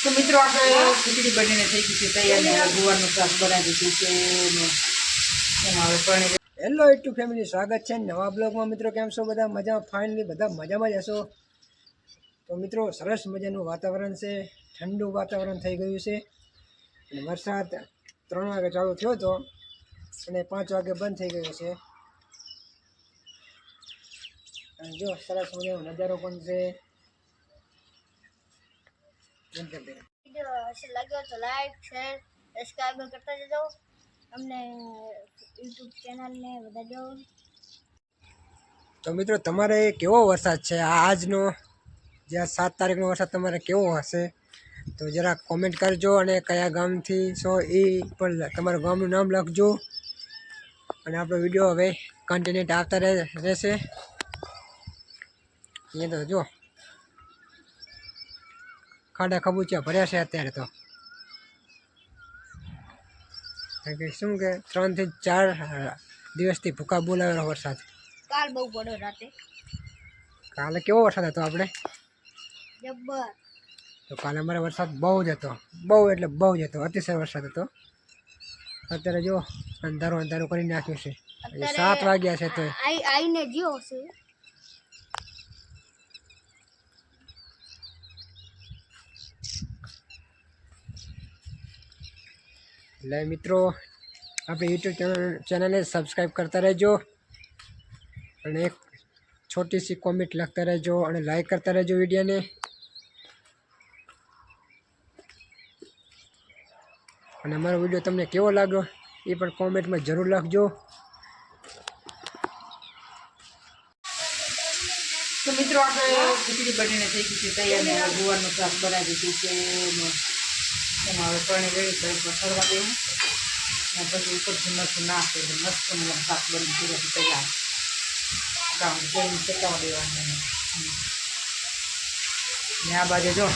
તો મિત્રો આપણે ખીચડી બનીને થઈ ગઈ છે તૈયાર. ગુવારનું શાક બનાવી દીધું છે ને એમાં હવે પાણી. હેલો યુટ્યુબ ફેમિલી, સ્વાગત છે નવા બ્લોગમાં. મિત્રો કેમ છો બધા? મજામાં? ફાઇનલી બધા મજામાં જ હશો. તો મિત્રો સરસ મજાનું વાતાવરણ છે, ઠંડુ વાતાવરણ થઈ ગયું છે અને વરસાદ 3 વાગે ચાલુ થયો હતો અને 5 વાગે બંધ થઈ ગયો છે. અને જો સરસ મજાનો નજારો પણ છે. વિડિયો લાગ્યો તો લાઈક શેર સબસ્ક્રાઇબ કરતા જજો. અમને યુટ્યુબ ચેનલને વધારજો. તો મિત્રો તમારે કેવો વરસાદ છે આજનો, જે 7 તારીખનો વરસાદ તમારે કેવો હશે તો જરા કોમેન્ટ કરજો. અને કયા ગામથી છો એ પણ તમારું ગામનું નામ લખજો. અને આપણો વિડીયો હવે કન્ટિન્યુ આવતા રહેશે. એ તો જો ખાડા ખબૂચિયા ભર્યા છે અત્યારે તો. કારણ કે શું કે 3 થી 4 દિવસથી ભૂકા બોલાવેલો વરસાદ. કાલ બહુ પડ્યો રાતે, કાલે કેવો વરસાદ હતો આપણે? જબ્બર. તો કાલે અમારે વરસાદ બહુ જ હતો, બહુ એટલે બહુ જ હતો, અતિશય વરસાદ હતો. અત્યારે જો અંધારું અંધારું કરી નાખ્યું છે. 7 વાગ્યા છે તો આઈને જીઓ છે. એટલે મિત્રો આપણે યુટ્યુબ ચેનલને સબસ્ક્રાઈબ કરતા રહેજો. અને એક છોટી સી કોમેન્ટ લખતા રહેજો અને લાઈક કરતા રહેજો વિડીયોને. અને અમારો વિડીયો તમને કેવો લાગ્યો એ પણ કોમેન્ટમાં જરૂર લખજો. તો મિત્રો આપણે ખીચડી બનીને થઈ ગઈ છે તૈયાર. ગુવારનું શાક બનાવી દીધું છે ને એમાં હવે પાણી રેડી કરી સરવા દેવું ને પછી ઉપરથી મરચું નાખે એટલે મસ્ત શાક બની ગયું તૈયાર. કામ જઈને ચકાવવા દેવાનું. ને આ બાજુ જો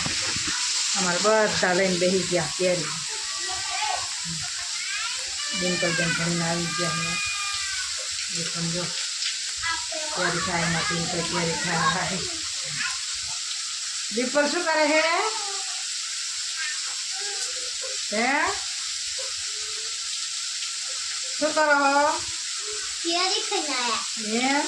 અમારે બધા લઈને બેસી ગયા કેરી. ડિમ્પલબેન ભણીને આવી ગયા. એ સમજો કેરી ખાય એમાં ડિમ્પલ કેરી ખાય. ડિમ્પલ શું કરે હે? શું કરો? કેરી ખાઈને આયા. એમ